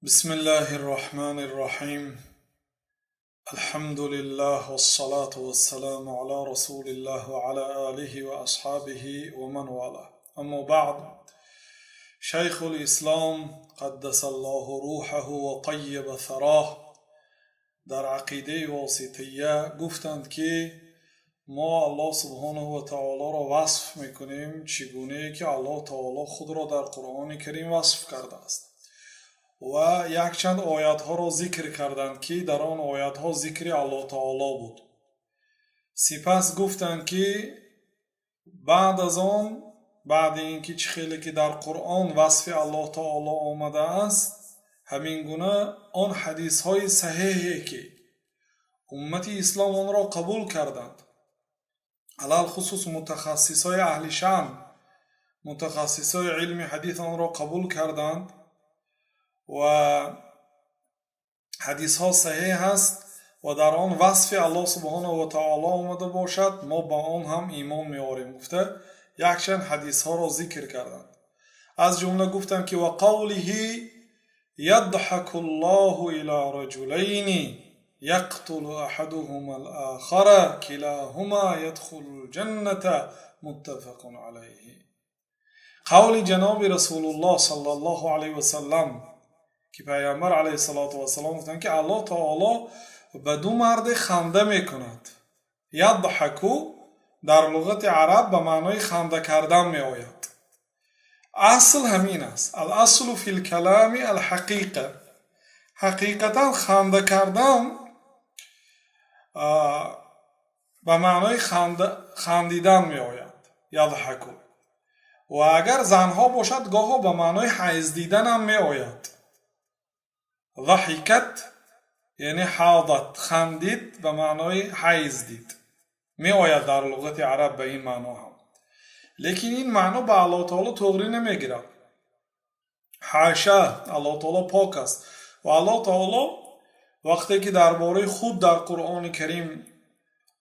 بسم الله الرحمن الرحيم. الحمد لله والصلاة والسلام على رسول الله وعلى آله وأصحابه ومن والاه. أما بعد، شيخ الإسلام قدس الله روحه وطيب ثراه در عقیده واسطیه گفتند که ما الله سبحانه و تعالی را وصف میکنیم چگونه که الله تعالی خود را در قرآن کریم وصف کرده است و یک چند آیات ها را ذکر کردند که در آن آیات ها ذکر الله تعالی بود. سپس گفتند که بعد از آن، بعد اینکه چه خیلی که در قرآن وصف الله تعالی آمده است، همین گونه آن حدیث های صحیحی که امت اسلام آن را قبول کردند، علال خصوص متخصص های اهل شأن، متخصص های علم حدیث آن را قبول کردند و حدیث ها صحیح هست و در آن وصف الله سبحانه و تعالی آمده باشد، ما با آن هم ایمان می‌آوریم. گفته یک چند حدیث ها را ذکر کردند. از جمله گفتند که و قوله یضحک الله الی رجلین یقتل احدهما الاخر کلاهما يدخل الجنة متفق علیه. قول جناب رسول الله صلی الله علیه و سلم که پیامبر علیه السلام گفتند که الله تعالی به دو مرد خنده میکند. یضحکو در لغت عرب به معنای خنده کردن می آید. اصل همین است. الاصل فی الکلام الحقیقه. حقیقتا خنده کردن به معنای خندیدن می آید. یضحکو. و اگر زنها باشد گاها به معنای حیز دیدن هم می آید. ضحکت یعنی حاضت، خندید به معنای حیز دید، می آید در لغت عرب به این معنا هم. لیکن این معنا به الله تعالی تغییر نمی گیرد. حاشا، الله تعالی پاک است و الله تعالی وقتی که درباره خود در قرآن کریم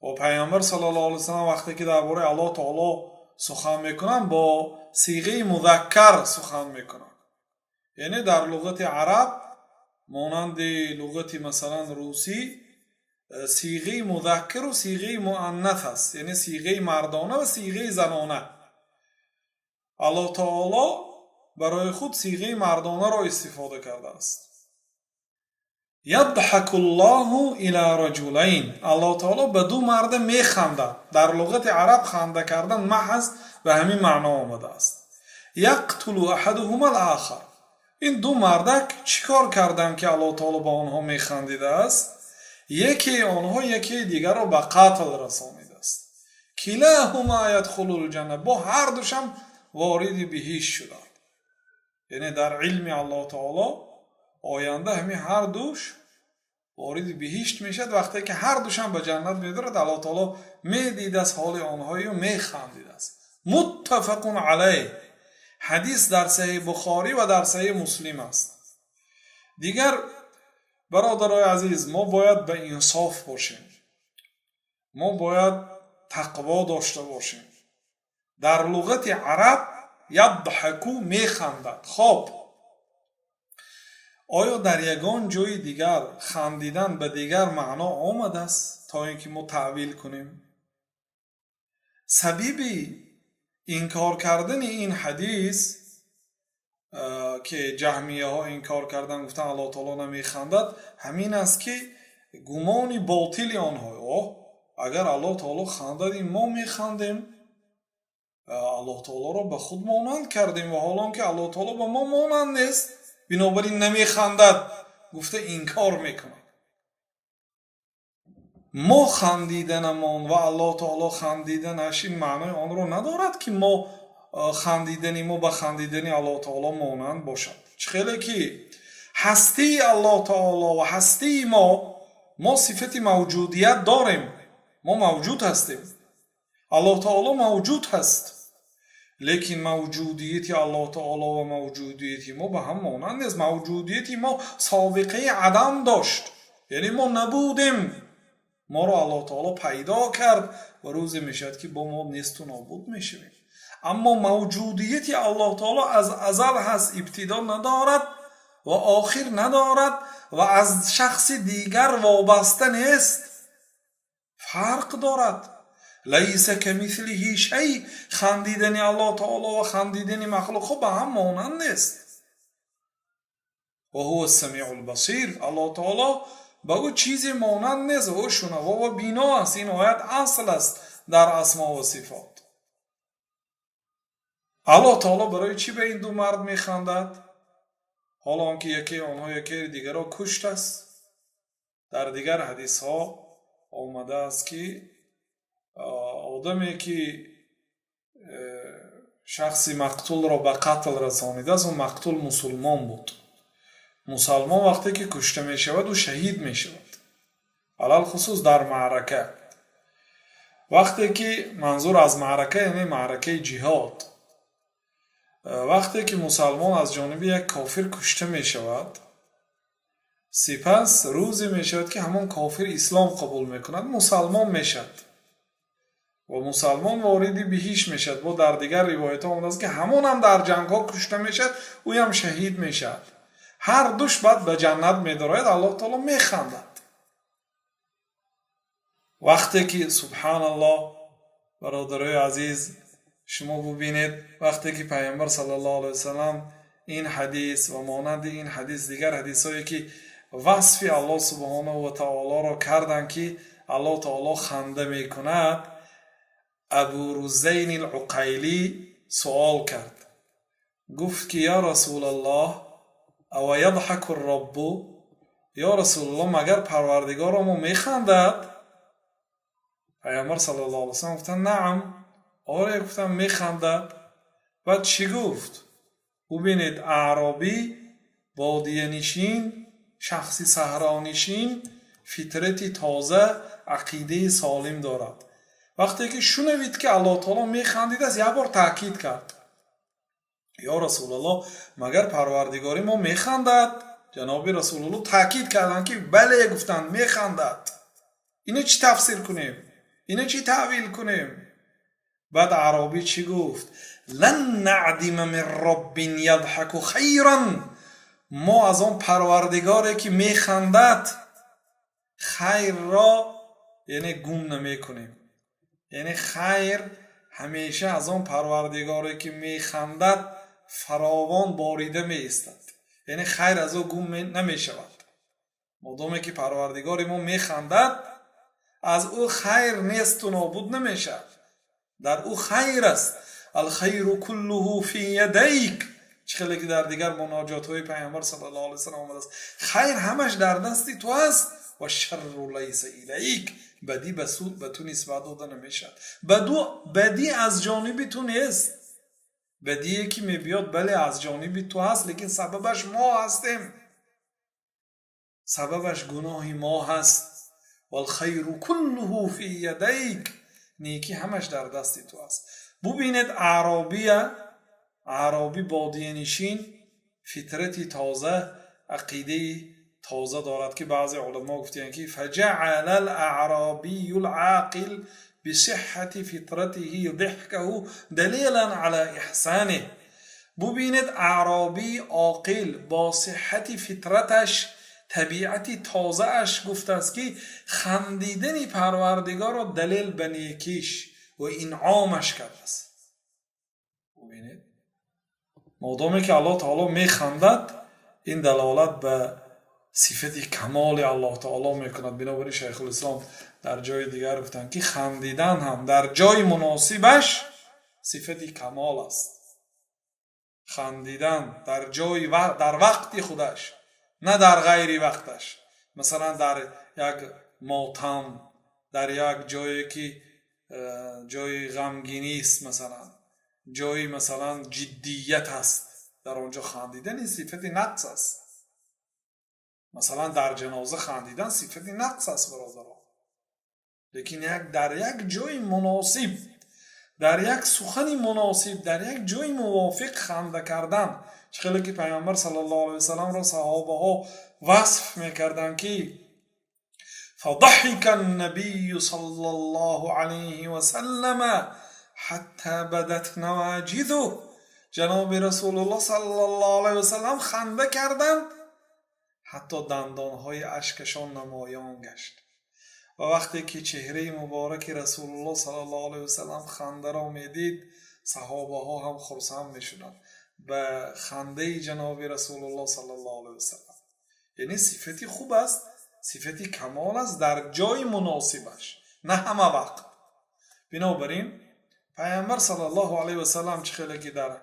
و پیامبر صلی الله علیه و سلم وقتی که درباره الله تعالی سخن میکنن با صیغه مذکر سخن میکنن، یعنی در لغت عرب مانند لغت مثلا روسی صیغه مذکر و صیغه مؤنث است، یعنی صیغه مردانه و صیغه زنانه. الله تعالی برای خود صیغه مردانه را استفاده کرده است. یضحک الله الی رجلین، الله تعالی به دو مرد میخندد. در لغت عرب خنده کردن محض به همین معنا آمده است. یقتل احدهما الاخر، این دو مردک چیکار کردن که الله تعالی با آنها میخندیده است؟ یکی آنها یکی دیگر را به قتل رسانیده است. کلاهما یدخل الجنه، با هر دوشم وارد بهشت شدند. یعنی در علم الله تعالی آینده همین هر دوش وارد بهشت میشد. وقتی که هر دوشم به جنت میدارد، الله تعالی میدید از حال آنهایی و میخندید است. متفق علیه. حدیث در صحیح بخاری و در صحیح مسلم است. دیگر برادرای عزیز، ما باید به انصاف باشیم، ما باید تقوا داشته باشیم. در لغت عرب یضحکو میخندد. خب آیا در یگان جای دیگر خندیدن به دیگر معنا آمده است تا اینکه ما تعویل کنیم؟ سبیبی انکار کردن این حدیث که جهمیه ها انکار کردن، گفتن الله تعالی نمیخندد، همین است که گمان باطل آنها، اگر الله تعالی خندید ما میخندیم، الله تعالی را به خود مانند کردیم و حالا که الله تعالی به ما مانند نیست بنابراین نمیخندد، گفته انکار میکنه. ما خندیدنمان و الله تعالی خندیدنش این معنای آن رو ندارد که ما خندیدنی ما به خندیدنی الله تعالی مانند باشد. خیلی که هستی الله تعالی و هستی ما صفت موجودیت داریم، ما موجود هستیم، الله تعالی موجود هست، لیکن موجودیت الله تعالی و موجودیت ما به هم مانند نیست. موجودیت ما سابقه عدم داشت، یعنی ما نبودیم، ما را الله تعالی پیدا کرد و روزی میشد که با ما نیست و نابود میشویم. اما موجودیت الله تعالی از ازل هست، ابتدا ندارد و آخر ندارد و از شخص دیگر وابسته نیست. فرق دارد. لیس کمثله شیء، خندیدن الله تعالی و خندیدن مخلوق به هم مانند نیست. و هو السمیع البصیر، الله تعالی به او چیزی مانند نیست، او شنوا و بینا است. این آیت اصل است در اسما و صفات. الله تعالی برای چی به این دو مرد میخندد؟ حالا آنکه یکی آنها یکی دیگر را کشت است. در دیگر حدیث ها آمده است که آدمی که شخصی مقتول را به قتل رسانیده است، اون مقتول مسلمان بود. مسلمان وقتی که کشته می شود و شهید می شود، علال خصوص در معرکه. وقتی که منظور از معرکه یعنی معرکه جهاد، وقتی که مسلمان از جانب یک کافر کشته می شود، سپس روزی می شود که همون کافر اسلام قبول می کند، مسلمان می شود و مسلمان وارد بهشت می شود. و در دیگر روایت ها آمده است که همون هم در جنگ ها کشته می شود، او هم شهید می شود. هر دوش بعد به جنت می دراید. الله تعالی می خندد. وقتی که سبحان الله برادرای عزیز شما ببینید، وقتی که پیامبر صلی الله علیه وسلم این حدیث و مانند این حدیث دیگر حدیث هایی که وصف الله سبحانه و تعالی را کردند که الله تعالی خنده می کند، ابو رزین العقیلی سوال کرد، گفت که یا رسول الله او یضحک الرب، یا رسول الله مگر پروردگارم می خندد؟ پیامبر صلی الله علیه وسلم گفتن نعم، آره گفتم می خندد. بعد چی گفت؟ ببینید، اعرابی، بادیه نشین، شخصی صحرانشین، فطرتی تازه، عقیده سالم دارد. وقتی که شنوید که الله تعالی می خندید است، یک بار تاکید کرد، یا رسول الله مگر پروردگاری ما می خندد؟ جناب رسول الله تاکید کردند که بله، گفتند می خندد. اینو چی تفسیر کنیم؟ اینو چی تعویل کنیم؟ بعد عربی چی گفت؟ لن نعدم من رب یضحک خیرا، ما از آن پروردگاری که می خندد خیر را یعنی گم نمی کنیم. یعنی خیر همیشه از آن پروردگاری که می خندد فراوان باریده می ایستد. یعنی خیر از او گم نمی شود. مادامی که پروردگار ما می خندد، از او خیر نیست و نابود نمی شود. در او خیر است. الخیر کله فی یدیک، چخیلی که در دیگر مناجات های پیامبر صلی الله علیه وسلم آمده است، خیر همش در دستی تو است و شر لیس الیک، بدی به تو نسبت داده نمیشد. بدی از جانب تو نیست. بدی که میبیاد بله از جانب تو هست، لیکن سببش ما هستیم، سببش گناه ما هست. والخیر کله فی یدیک، نیکی همش در دست تو است. ببینید، اعرابی بادیه نشین، فطرتی تازه، عقیده تازه دارد که بعضی علما گفتن که فجعل الاعرابی العاقل بصحت فطرته ضحكه دلیلا علی احسانه. ببینید، اعرابی عاقل با صحت فطرتش، طبیعتی تازه اش گفته است که خندیدن پروردگار را دلیل به نیکیش و انعامش کرده است. ببینید، مادامی که الله تعالی می خندد، این دلالت به صفت کمال الله تعالی می کند. بنابراین شیخ الاسلام در جای دیگر گفتند که خندیدن هم در جای مناسبش صفت کمال است. خندیدن در جای در وقت خودش، نه در غیر وقتش. مثلا در یک ماتم، در یک جایی که جای غمگینی است، مثلا جایی مثلا جدیت است، در آنجا خندیدن این صفت نقص است. مثلا در جنازه خندیدن صفت نقص است برادران. لیکن در یک جای مناسب، در یک سخن مناسب، در یک جای موافق خنده کردن، خیلی که پیامبر صلی الله علیه وسلم را صحابه ها وصف میکردن که فضحك النبی صلی الله علیه وسلم حتی بدت نواجذه، جناب رسول الله صلی الله علیه وسلم خنده کردند حتی دندانهای اشکشان نمایان گشت. و وقتی که چهره مبارک رسول الله صلی الله علیه وسلم خنده را میدید، صحابه ها هم خرسند میشدند به خنده جناب رسول الله صلی الله علیه وسلم. یعنی صفتی خوب است، صفتی کمال است در جای مناسبش، نه همه وقت. بنابراین پیامبر صلی الله علیه وسلم چه خیلی که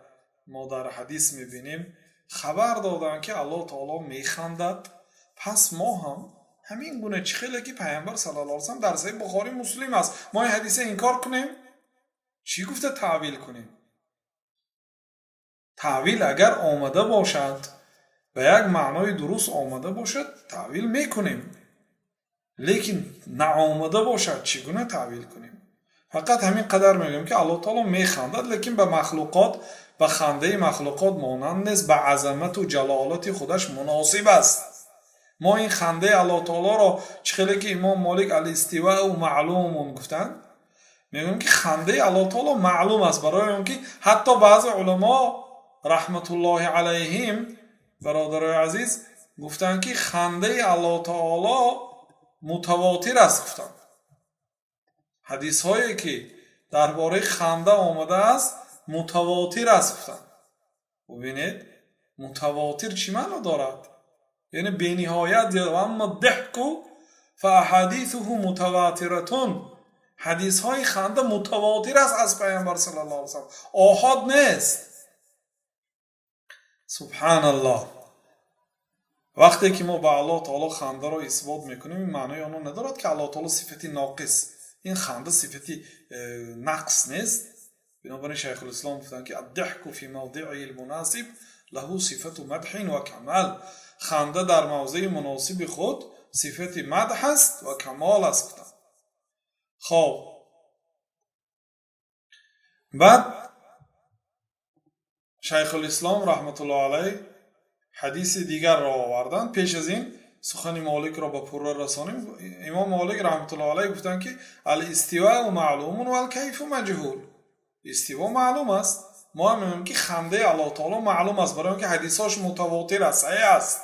ما در حدیث میبینیم خبر دادن که الله تعالی میخندد، پس ما هم همین گونه چه خیلی که پیامبر صلی الله علیه وسلم در صحیح بخاری مسلم است، ما این حدیث انکار کنیم؟ چی گفته تعویل کنیم؟ تعویل اگر آمده باشد و یک معنای درست آمده باشد تعویل میکنیم، لیکن نه آمده باشد چگونه تعویل کنیم؟ فقط همین قدر میگم که الله تعالی میخندد، لیکن به مخلوقات، به خنده مخلوقات مانند نیست، به عظمت و جلالت خودش مناسب است. ما این خنده الله تعالی را چخیلی که امام مالک الاستواء و معلوم گفتن، میگم که خنده الله تعالی معلوم است، برای اون که حتی بعض علما رحمت الله علیهم برادرای عزیز گفتن که خنده الله تعالی متواتر است. گفتن حدیث هایی که درباره خنده آمده است متواتر است. گفتن ببینید متواتر چی معنی دارد؟ یعنی بینهایت و اما ضحک فاحادیثه متواترتون، حدیث های خنده متواتر است از پیامبر صلی الله علیه وسلم، آحاد نیست. سبحان الله. وقتی که ما به الله تعالی خنده را اثبات میکنیم این معنی آن ندارد که الله تعالی صفتی ناقص، این خنده صفتی نقص نیست. بنابراین شیخ الاسلام گفتن که الضحك فی موضعه المناسب له صفت مدح و کمال، خنده در موضع مناسب خود صفت مدح است و کمال است. خب بعد شیخ الاسلام رحمت الله علیه حدیث دیگر را آوردن. پیش از این سخن مالک را به پر رسانیم. امام مالک رحمت الله علیه گفتن که الاستواء معلوم و الکیف مجهول. استوا معلوم است، ما هم میگیم که خنده الله تعالی معلوم است، برای اینکه حدیثاش متواتر است، صحیح است.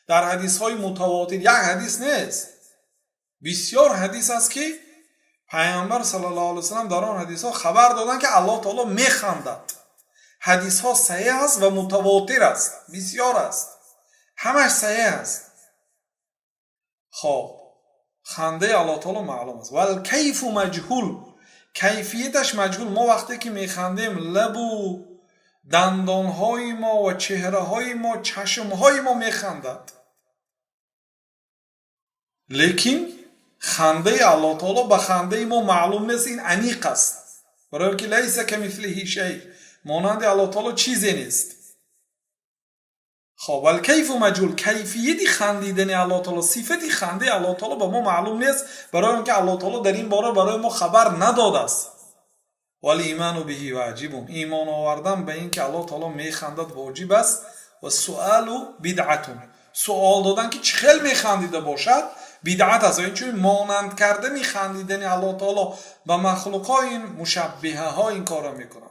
در حدیث های متواتر یک حدیث نیست، بسیار حدیث است که پیامبر صلی الله علیه وسلم در آن حدیث ها خبر دادن که الله تعالی میخندد. حدیث ها صحیح است و متواتر است، بسیار است، همش صحیح است. خب خنده الله تعالی معلوم است. ولی کیف مجهول، کیفیتش مجهول. ما وقتی که میخندیم لب و دندانهای ما و چهره های ما، چشمهای ما میخندد، لیکن خنده الله تعالی به خنده ما معلوم نیست. این عمیق است، برای که لیس کمثله شیء، مانند الله تعالی چیزی نیست. خب الکیف مجهول، کیفیت خندیدن الله تعالی، صفت خنده الله تعالی به ما معلوم نیست، برای اینکه الله تعالی در این باره برای ما خبر نداده است. ولی ایمان به واجب، ایمان آوردن به این که الله تعالی میخندد واجب است. و سؤال بدعت، سوال دادن که چه خیلی میخندیده باشد بدعت است. این چون مانند کردن خندیدن الله تعالی به مخلوقات، این مشبهه ها این کارا میکنن.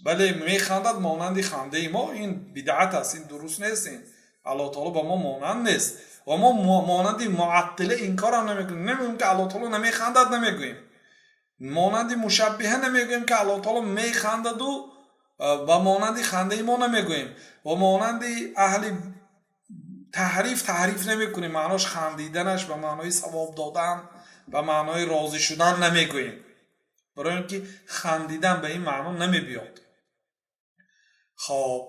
بله میخندد مانند خنده ما، این بدعت است، این درست نیست. این الله تعالی با ما مانند نیست و ما مانند معطله این کارا نمیکنیم. نمیگیم که الله تعالی نمیخندد، نمیگیم مانند مشبهه، نمیگیم که الله تعالی میخندد و مانند خنده ما نمیگیم و مانند اهل تحریف نمیکنیم، معناش خندیدنش به معنای ثواب دادن و معنای راضی شدن نمیگوییم، برای اینکه خندیدن به این معنا نمیبیاد. خب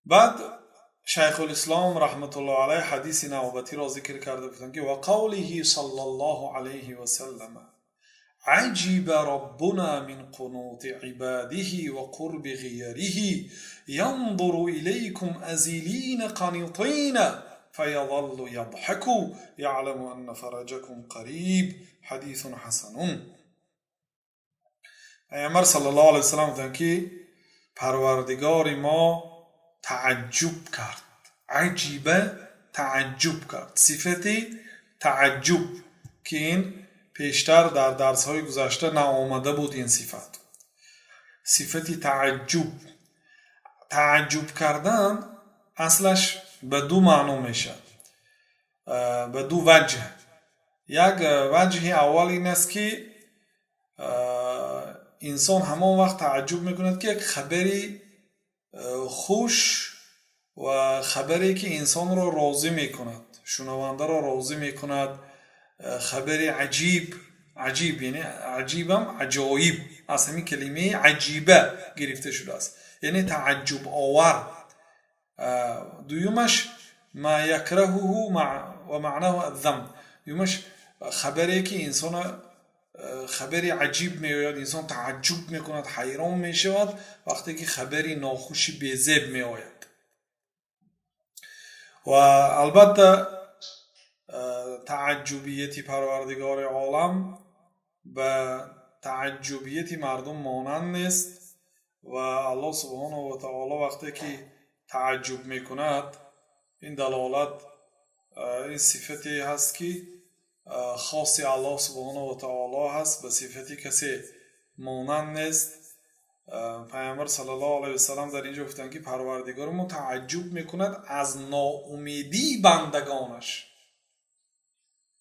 بعد شیخ الاسلام رحمت الله علیه حدیث نوبتی را ذکر کرده بودند که و قوله صلی الله علیه و سلم عجب ربنا من قنوط عباده و قرب غیره ينظر إليكم أزلين قنطين فيظل يضحك يعلم أن فرجكم قريب حديث حسن. پیامبر صلی الله علیه وسلم گفتند که پروردگار ما تعجب کرد، عجیبه تعجب کرد، صفتی تعجب که این پیشتر در درس های گذشته نآمده بود. این صفتی تعجب کردن اصلش به دو معنی میشه، به دو وجه. یک وجه اول این است که انسان همان وقت تعجب میکند که یک خبری خوش و خبری که انسان را راضی میکند، شنونده را راضی میکند، خبری عجیب یعنی عجیبم عجایب، از همین کلمه عجیبه گرفته شده است، یعنی تعجب آور. دویمش ما یکرهه و معناه الذم، دویمش خبری که انسان خبری عجیب میآید، انسان تعجب میکند، حیران میشود وقتی که خبری ناخوشی بی‌زیب میآید. و البته تعجبیت پروردگار عالم به تعجبیت مردم مانند نیست و الله سبحانه و تعالی وقتی که تعجب میکند، این دلالت، این صفتی هست که خاص الله سبحانه و تعالی هست، به صفتی کسی مانند نیست. پیامبر صلی الله علیه و سلم در اینجا گفتن که پروردگار ما تعجب میکند از ناامیدی بندگانش.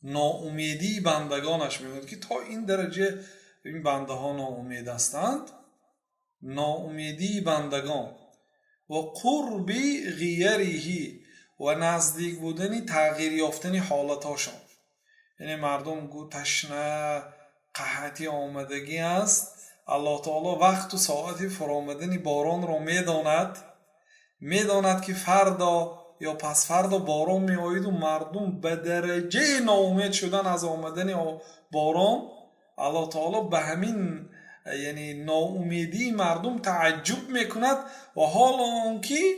ناامیدی بندگانش میگوید که تا این درجه این بنده ها ناامید هستند. ناامیدی بندگان و قرب غیره و نزدیک بودن تغییر یافتن حالتاشون، یعنی مردم گو تشنه قحطی آمدگی است، الله تعالی وقت و ساعت فرآمدن باران را میداند که فردا یا پس فردا باران می آید و مردم به درجه ناامید شدن از آمدن باران، الله تعالی به همین یعنی ناامیدی مردم تعجب میکند و حال آنکه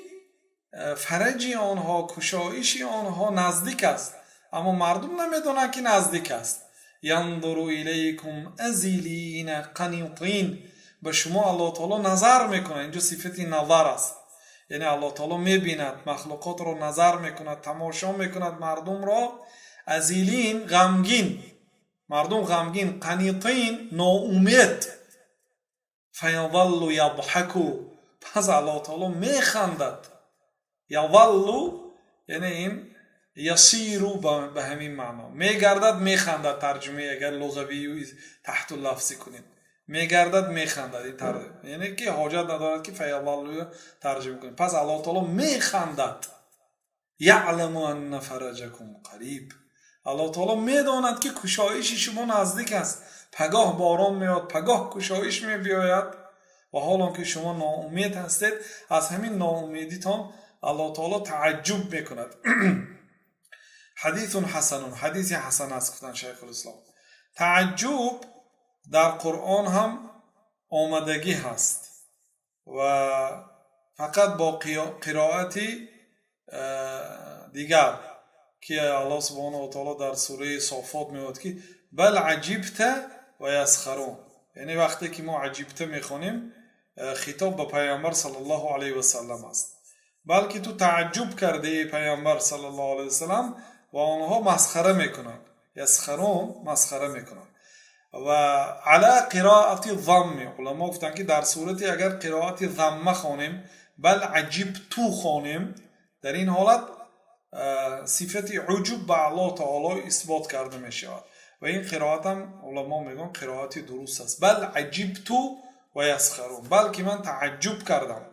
فرج آنها، کشایش آنها نزدیک است، اما مردم نمیدونن که نزدیک است. ینظر الیکم ازلین قنیطین، به شما الله تعالی نظر میکنه. اینجا صفتی نظر است، یعنی الله تعالی میبیند مخلوقات رو، نظر میکند، تماشا میکند مردم را. ازلین غمگین، مردم غمگین، قنیطین ناامید. فیظل یضحکو، پس الله تعالی میخندد. یظل یعنی این یصیرو به همین معنا، میگردد میخندد. ترجمه اگر لغوی تحت لفظی کنید، میگردد میخندد، این ترجمه یعنی که حاجت ندارد که فیظل ترجمه کنید. پس الله تعالی میخندد. یعلم ان فرجکم قریب، الله تعالی میداند که کشایش شما نزدیک است. پگاه باران میاد، پگاه کشایش میبیاید و حالا که شما ناامید هستید، از همین ناامیدیتان الله تعالی تعجب میکند. حدیث حسن، حدیث حسن است گفتن شیخ الاسلام. تعجب در قرآن هم آمدگی هست و فقط با قرائتی دیگر که الله سبحانه و تعالی در سوره صافات میگوید که بل عجبت و یسخرون، یعنی وقتی که ما عجبت میخونیم خطاب به پیامبر صلی الله علیه و سلم است، بلکه تو تعجب کرده پیامبر صلی الله علیه و سلم و آنها مسخره میکنند. یسخرون مسخره میکنند. و علی قرائت ضم، علما گفتن که در صورتی اگر قرائت ضم خونیم، بل عجب تو خونیم، در این حالت صفت عجب به الله تعالی اثبات کرده می شود و این قرائت هم علما میگن قرائت درست است. بل عجب تو و یسخرون، بلکه من تعجب کردم،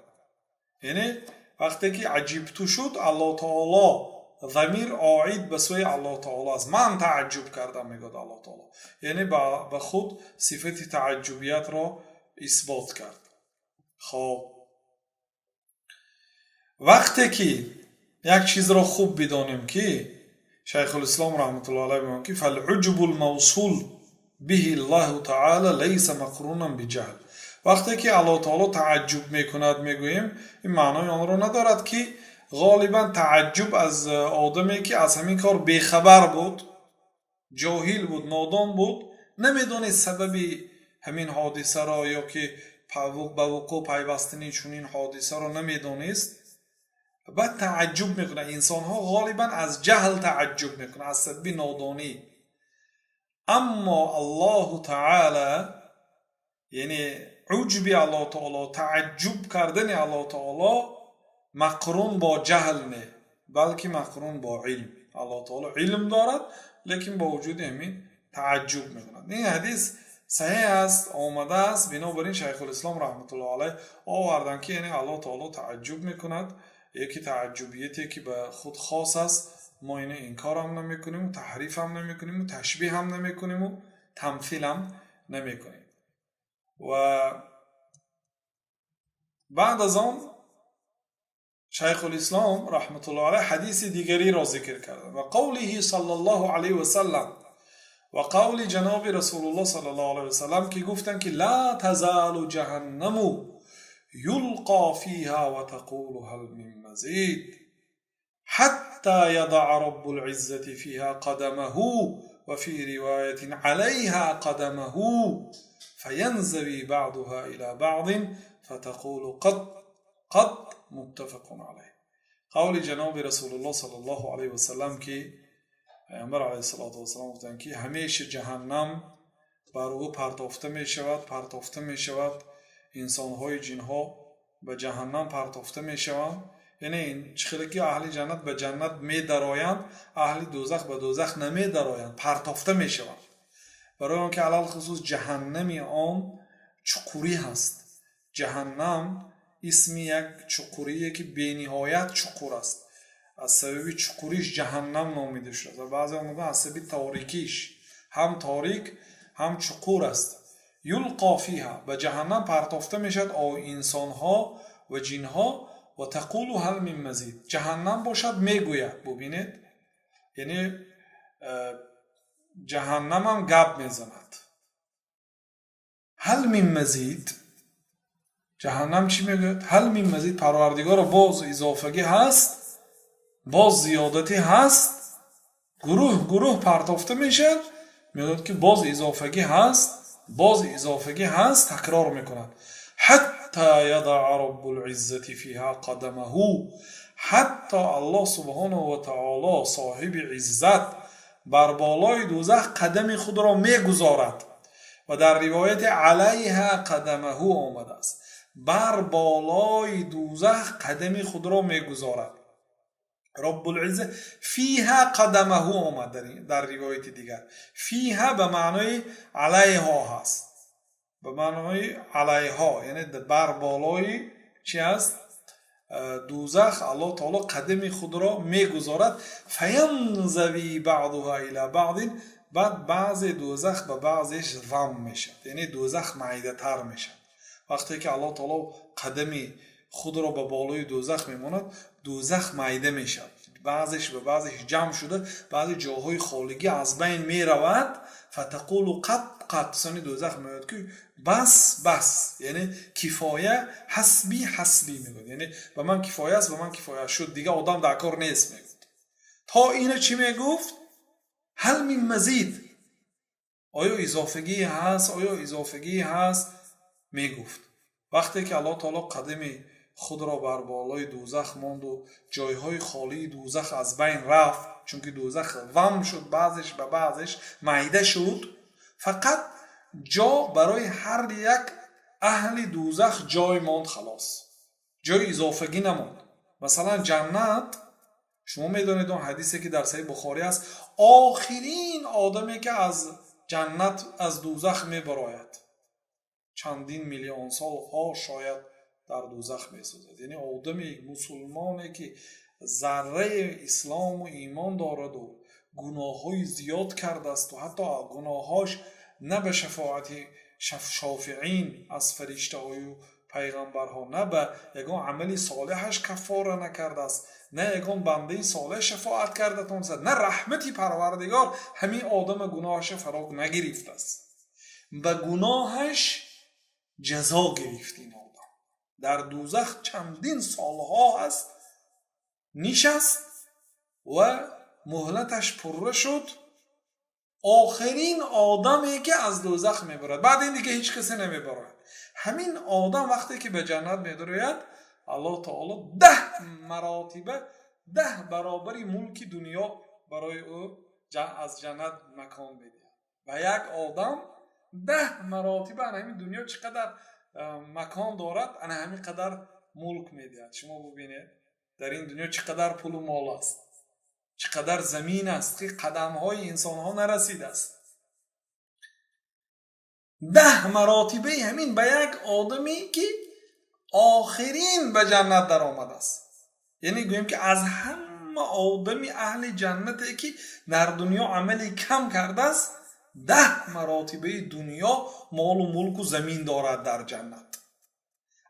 یعنی وقتی که عجب تو شد الله تعالی ضمیر عاید به سوی الله تعالی است. من تعجب کردم میگه الله تعالی، یعنی به خود صفت تعجبیت را اثبات کرد. خب وقتی که یک چیز را خوب بدانیم که شیخ الاسلام رحمت الله علیه میگه که فالعجب الموصول به الله تعالی لیس مقرونا بجهل، وقتی که الله تعالی تعجب میکند میگوییم این معنای آن را ندارد که غالبا تعجب از آدمی که از همین کار بیخبر بود، جاهل بود، نادان بود، نمیدونست سبب همین حادثه را یا که به وقوع پیوستنی چنین حادثه را نمیدونست، بعد تعجب میکنه. انسان ها غالبا از جهل تعجب میکنه، از سبب نادانی. اما الله تعالی یعنی عجب الله تعالی، تعجب کردن الله تعالی مقرون با جهل نه، بلکه مقرون با علم. الله تعالی علم دارد لیکن با وجود همین تعجب میکند. این حدیث صحیح است، آمده است، بنابراین شیخ الاسلام رحمت الله علیه آوردن که یعنی الله تعالی تعجب میکند. یکی تعجبیتی که به خود خاص است، ما اینه انکار هم نمیکنیم و تحریف هم نمیکنیم و تشبیه هم نمیکنیم و تمثیل هم نمیکنیم. و بعد از آن شیخ الاسلام رحمت الله علیه حدیث دیگری را ذکر کردند و قوله صلی الله علیه و سلم و قول جناب رسول الله صلی الله علیه و سلم که گفتند که لا تزال جهنم یلقى فیها و تقول هل من مزید حتى يضع رب العزة فيها قدمه وفي رواية عليها قدمه فينزوي بعضها إلى بعض فتقول قد متفق عليه. قول جناب رسول الله صلی الله علیه و سلم که پیامبر علیه الصلاة و السلام گفتند که همیشه جهنم بر او پرتافته می شود، انسان‌های جن‌ها به جهنم پرتافته می شوند. یعنی این چخیلی اهل جنت به جنت می درآیند، اهل دوزخ به دوزخ نمی درآیند، پرتافته می شوند. برای آنکه علل خصوص جهنمی آن چقوری هست. جهنم اسم یک چقوریه که بی‌نهایت چقور است. از سبب چقوریش جهنم نامیده شده. و بعضی موقع از سبب تاریکیش هم تاریک هم چقور است. یلقا فیها به جهنم پرتافته میشد انسانها و جنها و تقول هل من مزید. جهنم باشد میگوید، ببینید یعنی جهنم هم گپ میزند. هل من مزید، جهنم چی میگوید؟ هل من مزید، پروردگار باز اضافگی هست، باز زیادتی هست. گروه پرتافته میشه، میگوید که باز اضافگی هست، تکرار میکند. حتی یضع رب العزة فیها قدمه، حتی الله سبحانه و تعالی صاحب عزت بر بالای دوزخ قدم خود را میگذارد. و در روایت علیها قدمه آمده است، بر بالای دوزخ قدم خود را میگذارد. رب العزة فیها قدمه آمد در روایت دیگر. فیها به معنای علیها هست، به معنای علیها یعنی بر بالای چی هست؟ دوزخ الله تعالی قدم خود را میگذارد. فینزوی بعضها الی بعض، بعد بعض دوزخ به بعضش ضم میشد، یعنی دوزخ معیده تر میشد. وقتی که الله تعالی قدم خود را به بالای دوزخ میماند، دوزخ معیده میشد، بعضش به بعضش جمع شده، بعضی جاهای خالگی از بین میرود. فتقول قد سانی دوزخ میگوید که بس، یعنی کفایه، حسبی میگوید، یعنی به من کفایه است، به من کفایه شد، دیگه آدم در کار نیست میگوید. تا اینه چی میگفت؟ هل من مزید، آیا اضافگی هست میگفت. وقتی که الله تعالی قدم خود را بر بالای دوزخ ماند و جایهای خالی دوزخ از بین رفت، چون که دوزخ ضم شد، بعضش به بعضش معیده شد، فقط جا برای هر یک اهل دوزخ جای ماند، خلاص جای اضافگی نماند. مثلا جنت، شما میدونید اون حدیثی که در صحیح بخاری است، آخرین آدمی که از جنت از دوزخ میبراید چندین میلیون سال ها شاید در دوزخ میسازد. یعنی آدمی مسلمانی که ذره اسلام و ایمان دارد و گناههای زیاد کرده است و حتی گناهاش نه به شفاعت شافعین از فرشته های و پیغمبرها، نه به یگان عملی صالحش کفاره نکرده است، نه یگان بنده صالح شفاعت کرده تونست، نه رحمتی پروردگار همین آدم گناهش فرا نگرفته است، به گناهش جزا گرفت. این آدم در دوزخ چندین سالها هست نشست و مهلتش پره شد، آخرین آدمی که از دوزخ میبرد، بعد این دیگه هیچ کسی نمیبرد. همین آدم وقتی که به جنت میدراید، الله تعالی 10 مراتبه 10 برابری ملک دنیا برای او از جنت مکان میده. و یک آدم 10 مراتبه همین دنیا چقدر مکان دارد، همین قدر ملک میده. شما ببینید در این دنیا چقدر پول و مال است، چقدر زمین است که قدم های انسان ها نرسیده است. 10 مراتبه همین به یک آدمی که آخرین به جنت در آمده است. یعنی گوییم که از همه آدمی اهل جنته که در دنیا عملی کم کرده است، 10 مراتبه دنیا مال و ملک و زمین دارد در جنت.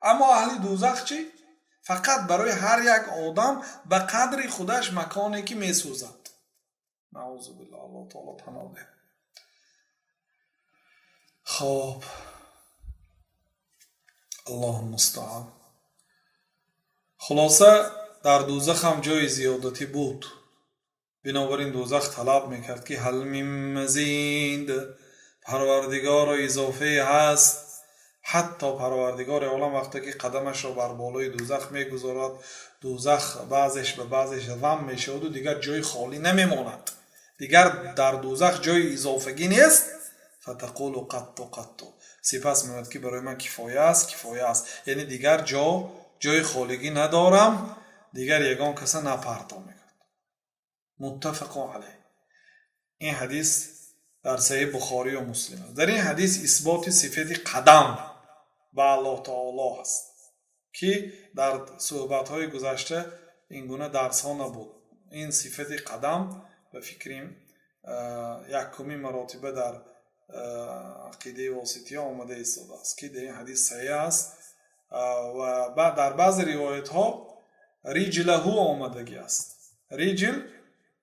اما اهل دوزخ چی؟ فقط برای هر یک آدم به قدر خودش مکانی که می سوزد. نعوذ بالله، الله تعالی پناه ده. خب الله المستعان. خلاصه در دوزخ هم جای زیادتی بود، بنابراین دوزخ طلب میکرد که هل من مزید، پروردگار اضافه هست. حتی پروردگار عالم وقتی که قدمش را بر بالای دوزخ میگذارد، دوزخ بعضش به بعضش ضم میشود و دیگر جای خالی نمیماند، دیگر در دوزخ جای اضافگی نیست. فتقول قط قط، سپس میگوید که برای من کفایه است، کفایه است، یعنی دیگر جای خالیگی ندارم، دیگر یگان کسی نپرتا میکرد. متفق علیه. این حدیث در صحیح بخاری و مسلم است. در این حدیث اثبات صفت قدم به الله تعالی است که در صحبت های گذشته این گونه درس ها نبود. این صفت قدم به فکریم یکمی مراتبه در عقیده واسطیه آمده ایستاده است که در این حدیث صحیح است و در بعض روایت ها رجله آمدگی است. رجل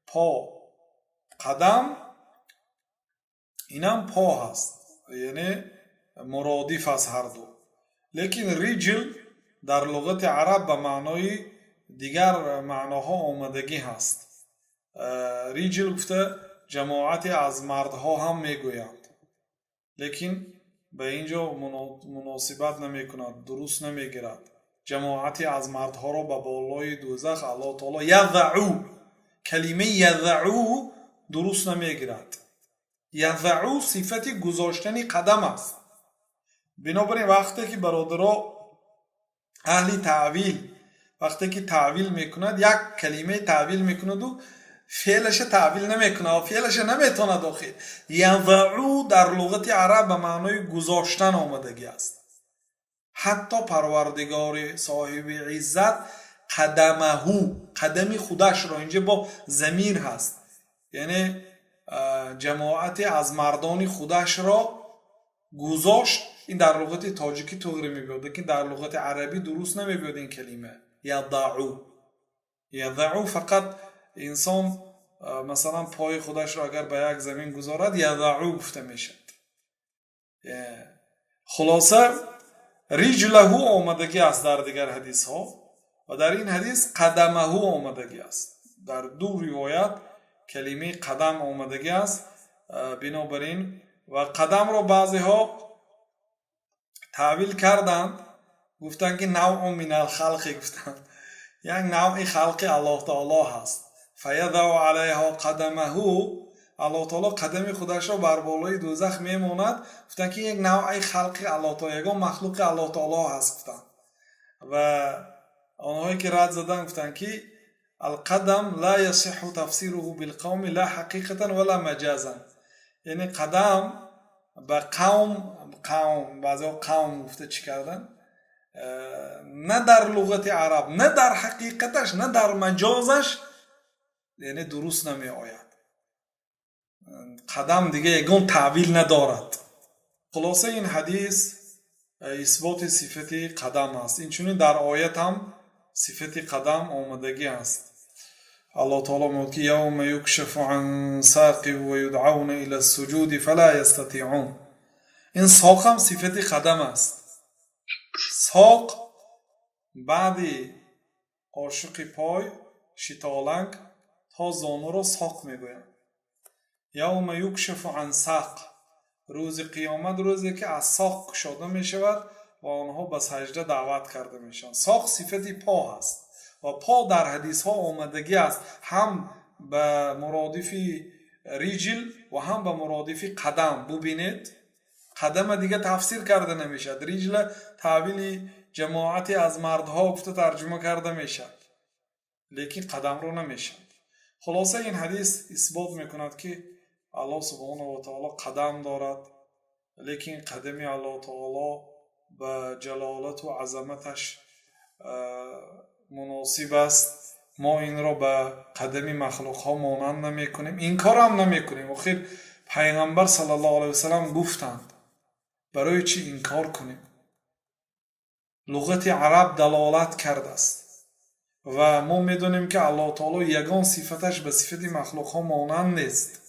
پا، قدم اینم پا هست، یعنی مرادف از هر دو. لیکن رجل در لغت عرب به معنای دیگر معناها آمدگی هست. رجل گفته جماعتی از مردها هم میگویند، لیکن به اینجا مناسبت نمی کند، درست نمی گیرد. جماعتی از مردها را به بالای دوزخ الله تعالی یضعو، کلمه یضعو درست نمی گیرد. یضعو صفت گذاشتن قدم است. بنابراین وقتی که برادرها اهل تعویل وقتی که تعویل میکند، یک کلمه تعویل میکند و فعلش تعویل نمیکنه و فعلش نمیتونه داخل. یضعو در لغت عرب به معنای گذاشتن آمدگی است. حتی پروردگار صاحب عزت قدم خودش را اینجا با ضمیر هست، یعنی جماعت از مردان خودش را گذاشت. این در لغت تاجیکی طوری میبود که در لغت عربی درست نمیبود این کلمه یضعو. فقط انسان مثلا پای خودش را اگر به یک زمین گذارد یضعو گفته میشد. خلاصه رجله آمدگی است در دیگر حدیث ها و در این حدیث قدمه آمدگی است. در دو روایت کلمه قدم آمدگی است. بنابراین و قدم را بعضی ها تعویل کردند، گفتند که نوع من الخلق، گفتند یعنی نوع خلق الله تعالی هست. فیضع علیها قدمه، الله تعالی قدم خودش را بر بالای دوزخ میماند. گفتند که یک نوع خلق الله تعالی، یک مخلوق الله تعالی هست گفتند. و آنهایی که رد زدن گفتند که القدم لا يصح تفسيره بالقوم لا حقیقتا ولا مجازا، یعنی قدم به قوم بعضی قوم گفته چی کردن، نه در لغت عرب، نه در حقیقتش، نه در مجازش، یعنی درست نمی آید. قدم دیگه یگان تعویل ندارد. خلاصه این حدیث اثبات صفت قدم است. این چونین در آیت هم صفت قدم آمدگی است. الله تعالی میگه که یوم یکشف عن ساق و یدعون الى السجود فلا یستطیعون. این ساق هم صفت قدم است. ساق بعدی عاشق پای شتالنگ تا زانو را ساق میگویند. یوم یکشف عن ساق، روز قیامت روزی که از ساق کشاده می شود و آنها به سجده دعوت کرده می شوند. ساق صفت پا است و پا در حدیث ها آمدگی است، هم به مرادف رجل و هم به مرادف قدم. ببینید قدم دیگه تفسیر کرده نمیشد، رجل تعبیل جماعتی از مردها گفته ترجمه کرده میشد. لیکن قدم رو نمیشن. خلاصه این حدیث اثبات میکند که الله سبحانه و تعالی قدم دارد، لیکن قدم الله تعالی به جلالت و عظمتش مناسب است. ما این را به قدم مخلوق ها مانند نمی کنیم، این کار هم نمی کنیم. آخر پیغمبر صلی الله علیه وسلم گفتند برای چی این کار کنیم؟ لغت عرب دلالت کرده است و ما میدونیم که الله تعالی یگان صفتش به صفت مخلوق ها مانند نیست.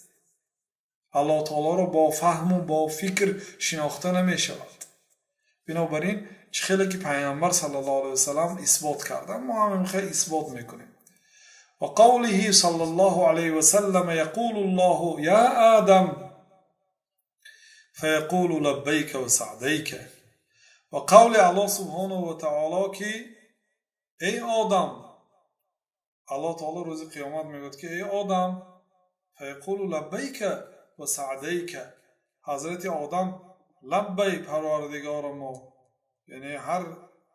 الله تعالی را با فهم و با فکر شناخته نمی شود. بنابراین چه خیلی که پیغمبر صلی الله علیه وسلم اثبات کردن، ما هم خیلی اثبات میکنیم. و قوله صلی الله علیه وسلم یقول الله یا آدم فیقول لبیک و سعدیک. و قول الله سبحانه و تعالی که ای آدم، الله تعالی روز قیامت میگوید که ای آدم فیقول لبیک و سعدیک. حضرت آدم لبی پروردگار ما، یعنی هر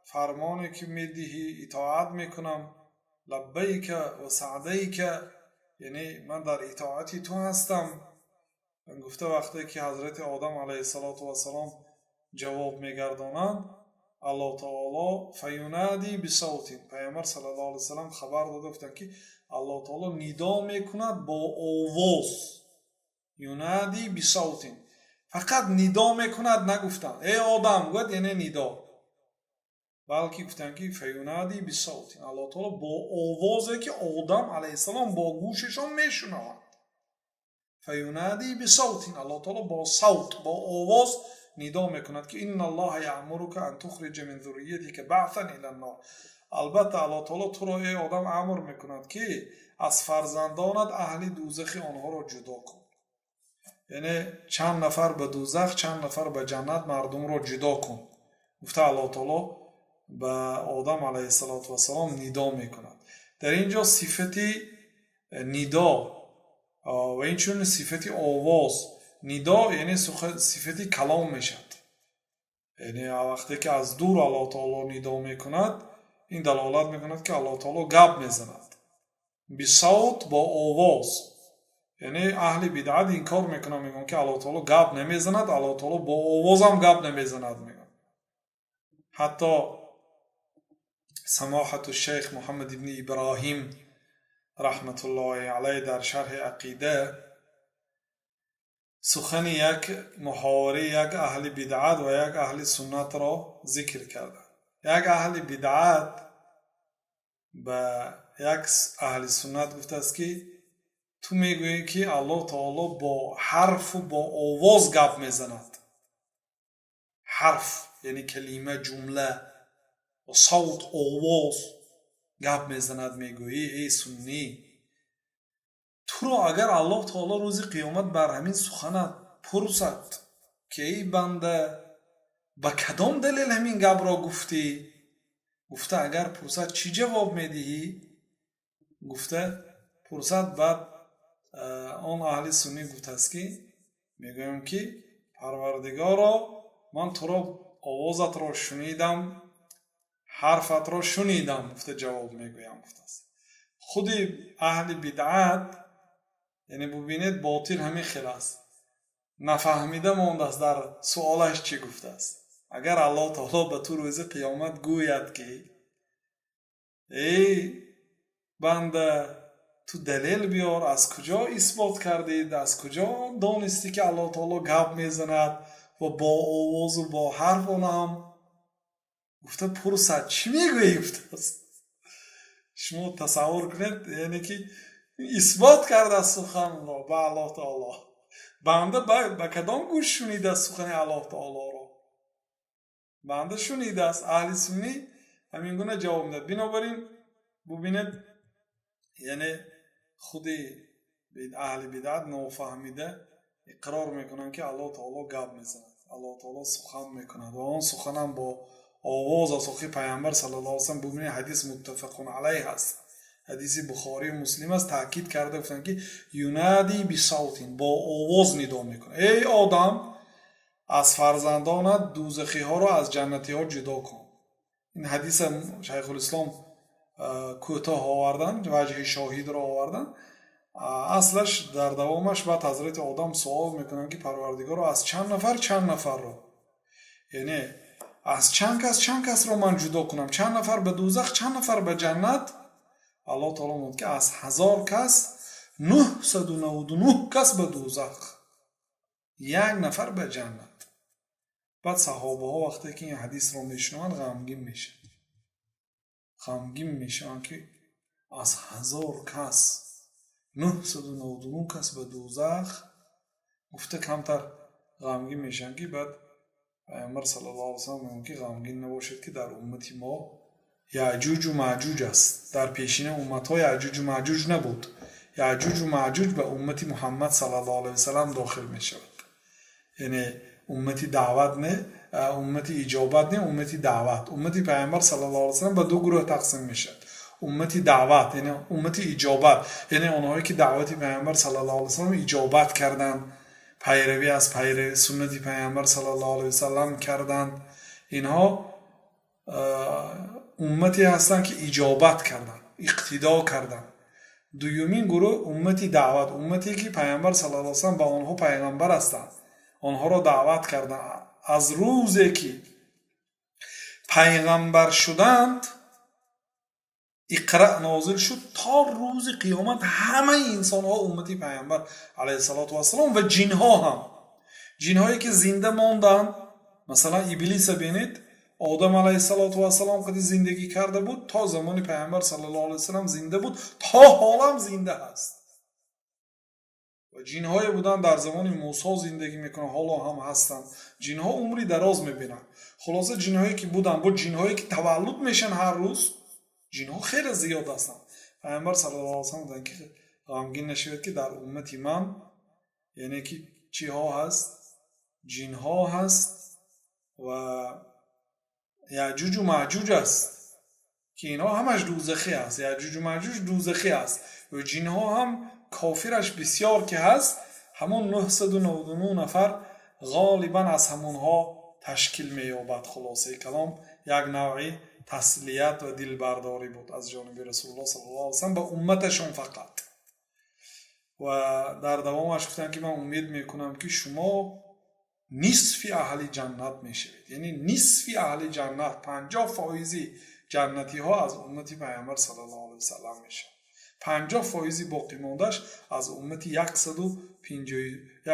فرمانی که میدهی اطاعت میکنم. لبیک و سعدیک یعنی من در اطاعتی تو هستم. من گفته وقتی که حضرت آدم علیه السلام جواب میگردانند، الله تعالی فینادی بصوت، پیامبر صلی الله علیه وسلم خبر داده گفتند که الله تعالی ندا میکند با آواز. ینادی بصوت، فقط ندا میکند، نگفتند ای آدم گفت یعنی ندا، بلکه گفتند که فینادی بصوت، الله تعالی با آوازی که آدم علیه السلام با گوششان میشنوند. فینادی بصوت، الله تعالی با صوت، با آواز ندا میکند که ان الله یأمرک ان تخرج من ذریتک بعثا الی النار. البته الله تعالی تو را ای آدم امر میکند که از فرزندانت اهل دوزخ آنها را جدا کن. یعنی چند نفر به دوزخ، چند نفر به جنت مردم را جدا کن. گفته الله تعالی به آدم علیه السلام ندا میکند. در اینجا صفتی ندا و اینچون صفتی آواز، ندا یعنی صفتی کلام میشد. یعنی وقتی که از دور الله تعالی ندا میکند، این دلالت میکند که الله تعالی گپ میزند. بصوت با آواز، یعنی اهل بدعت این کار میکنن، میگن که الله تعالی گپ نمیزند، الله تعالی با آواز هم گپ نمیزند میگن. حتی سماحت الشیخ محمد ابن ابراهیم رحمت الله علیه در شرح عقیده سخن یک محاوره یک اهل بدعت و یک اهل سنت را ذکر کرده. یک اهل بدعت به یک اهل سنت گفته است که تو میگویی که الله تعالی با حرف و با آواز گپ میزند. حرف یعنی کلمه، جمله، و صوت، آواز گپ میزند. میگویی ای سنی، تو را اگر الله تعالی روز قیامت بر همین سخنت پرسد که ای بنده با کدام دلیل همین گپ را گفتی، گفته اگر پرسد چی جواب میدهی؟ گفته پرسد، بعد آن اهل سنی گفته است که میگویم که پروردگارا من تو را آوازت را شنیدم، حرفت را شنیدم. گفته جواب میگویم. گفته است خود اهل بدعت، یعنی ببینید باطل همین خیلی است، نفهمیده مانده است در سوالش چی گفته است. اگر الله تعالی به تو روز قیامت گوید که ای بنده تو دلیل بیار، از کجا اثبات کردید، از کجا دانستی که الله تعالی گپ میزند و با آواز و با حرف اونم؟ گفته پرسد چی میگویی؟ گفته است شما تصور کنید، یعنی که اثبات کرده از سخن را به الله تعالی. بنده به کدام گوش شنیده سخن الله تعالی را؟ بنده شنیده است. اهل سنی همین گونه جواب میده. بنابراین ببینید، یعنی خود اهل بدعت نافهمیده اقرار میکنن که الله تعالی گپ میزند، الله تعالی سخن میکند و آن سخن هم با آواز و سخن پیامبر صلی الله علیه و سلم. ببینید حدیث متفق علیه است، حدیث بخاری و مسلم است. تاکید کرده گفتن که ینادی بصوت، با آواز ندا میکنه ای آدم از فرزندانت دوزخی ها را از جنتی ها جدا کن. این حدیث شیخ الاسلام کوتاه آوردن، وجه شاهد را آوردن. اصلش در دوامش بعد حضرت آدم سوال میکنن که پروردگار از چند نفر رو، یعنی از چند کس رو من جدا کنم، چند نفر به دوزخ چند نفر به جنت. الله تعالی میگه که از 1000 کس 999 کس به دوزخ، 1 نفر به جنت. بعد صحابه ها وقتی که این حدیث رو میشنون غمگین میشن که از 1000 کس 999 کس به دوزخ، گفته کمتر غمگین میشن. که بعد پیامبر صلی الله علیه و سلم میگه که غمگین نباشید که در امتی ما یعجوج و معجوج است. در پیشین امت ها یعجوج و معجوج نبود. یعجوج و معجوج به امتی محمد صلی الله علیه و سلم داخل میشود. یعنی امتی دعوت نه، امتی اجابت نه، امتی دعوت. امتی پیامبر صلی الله علیه و سلم به 2 گروه تقسیم میشه. امتی دعوت یعنی امتی اجابت، یعنی اونهایی که دعوت پیامبر صلی الله علیه و سلم اجابت کردند، پیروی از سنت پیامبر صلی الله علیه و سلم کردند. اینها امتی هستند که اجابت کردند، اقتدا کردند. دومین گروه امتی دعوت، امتی که پیامبر صلی الله علیه و سلم با آنها پیغمبر هستند، آنها را دعوت کردند. از روزی که پیغمبر شدند، اقرأ نازل شد تا روز قیامت همه انسان ها امتی پیامبر علیه السلام و جن ها هم، جن هایی که زنده ماندن. مثلا ابلیس بینید، آدم علیه السلام که زندگی کرده بود تا زمان پیامبر صلی الله علیه وسلم زنده بود، تا حالا زنده هست. و جن های بودن در زمان موسی زندگی میکنن، حالا هم هستن. جن ها عمری دراز میبینن. خلاصه جن هایی که بودن با جن هایی که تولد میشن هر روز، جن ها خیلی زیاد هستن. پیامبر صلی الله علیه و سلم گفتن که غمگین نشید که در امتی من، یعنی که چی ها هست؟ جن ها هست و یعجوج و معجوج است که اینا همش دوزخی هست. یعجوج و معجوج دوزخی هست و جن ها هم کافرش بسیار که هست. همون 999 نفر غالبا از همون ها تشکیل می‌یابد. خلاصه کلام یک نوعی تسلیت و دلبرداری بود از جانب رسول الله صلی الله علیه و سلم به امتشون فقط. و در دوامش گفتن که من امید میکنم که شما نصف اهل جنت میشوید، یعنی نصف اهل جنت، 50% جنتی ها از امتی پیامبر صلی الله علیه و سلم میشن. 50% باقی موندهش از امتی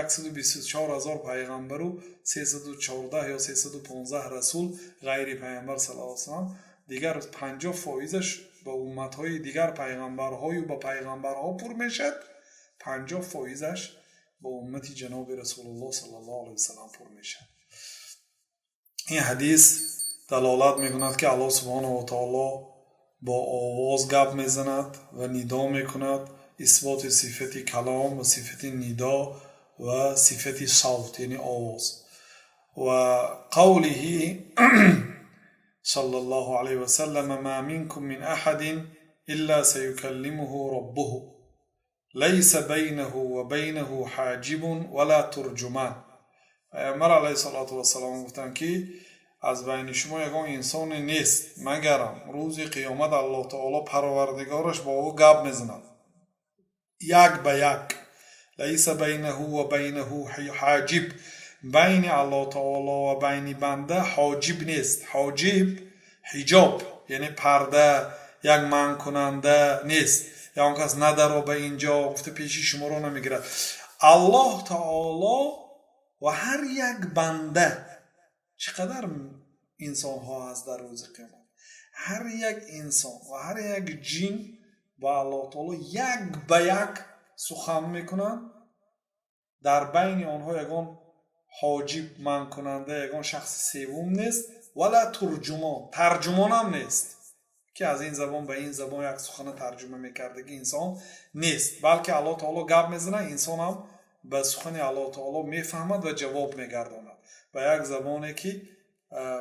124,000 پیغمبر و 314 یا 315 رسول غیر پیغمبر صلی الله علیه و سلم. دیگر 50%ش به امتهای دیگر پیغمبرهای و به پیغمبرها پر میشد، 50%ش به امتی جناب رسول الله صلی الله علیه و سلم پر میشد. این حدیث دلالت میکند که الله سبحانه و تعالی با آواز گپ میزند و ندا میکند. اثبات صفت کلام و صفت ندا و صفت صوت یعنی آواز. و قوله صلی الله علیه و سلم ما منکم من احد الا سیکلمه ربه لیس بینه و بینه حاجب ولا ترجمان. پیامبر علیه السلام گفتند که از بین شما یگان انسان نیست مگرم روز قیامت الله تعالی پروردگارش با او گپ میزند یک به یک. لیس بینه و بینه حاجب، بین الله تعالی و بین بنده حاجب نیست. حاجب حجاب یعنی پرده، یک منع کننده نیست. یا اون کس ندر و به اینجا گفته پیشی شما رو نمیگیرد. الله تعالی و هر یک بنده، چقدر انسان ها هست در روز قیامت، هر یک انسان و هر یک جن با الله تعالی یک به یک سخن میکنن. در بین آنها یگان حاجب من کننده، یگان شخص سوم نیست. ولا ترجمان، ترجمان هم نیست که از این زبان به این زبان یک سخن ترجمه میکرده که انسان نیست، بلکه الله تعالی گپ میزنه، انسان هم به سخن الله تعالی میفهمد و جواب میگرداند به یک زبانی که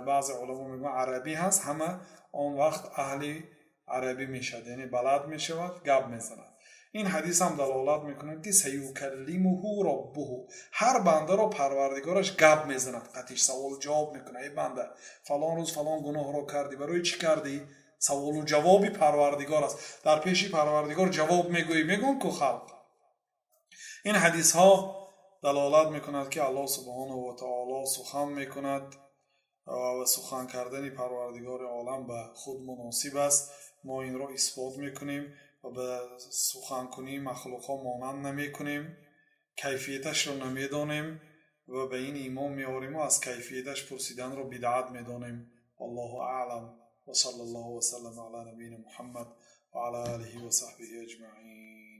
بعضی علما میگن عربی هست. همه آن وقت اهل عربی میشد، یعنی بلد میشود، گپ میزند. این حدیث هم دلالت میکنه که سیکلمه ربه، هر بنده را پروردگارش گپ میزند، قطعش سوال جواب میکنه. ای بنده فلان روز فلان گناه را کردی، برای چی کردی؟ سوال و جوابی پروردگار است. در پیش پروردگار جواب میگویی، میگن که خلق. این حدیث ها دلالت میکند که الله سبحانه و تعالی سخن میکند و سخن کردن پروردگار عالم به خود مناسب است. ما این را اثبات میکنیم و به سخن کنی مخلوق ها مانند نمیکنیم، کیفیتش را نمیدانیم و به این ایمان میاریم و از کیفیتش پرسیدن را بدعت میدانیم. والله اعلم و صلی الله و سلم علی نبینا محمد و علی آله و صحبه اجمعین.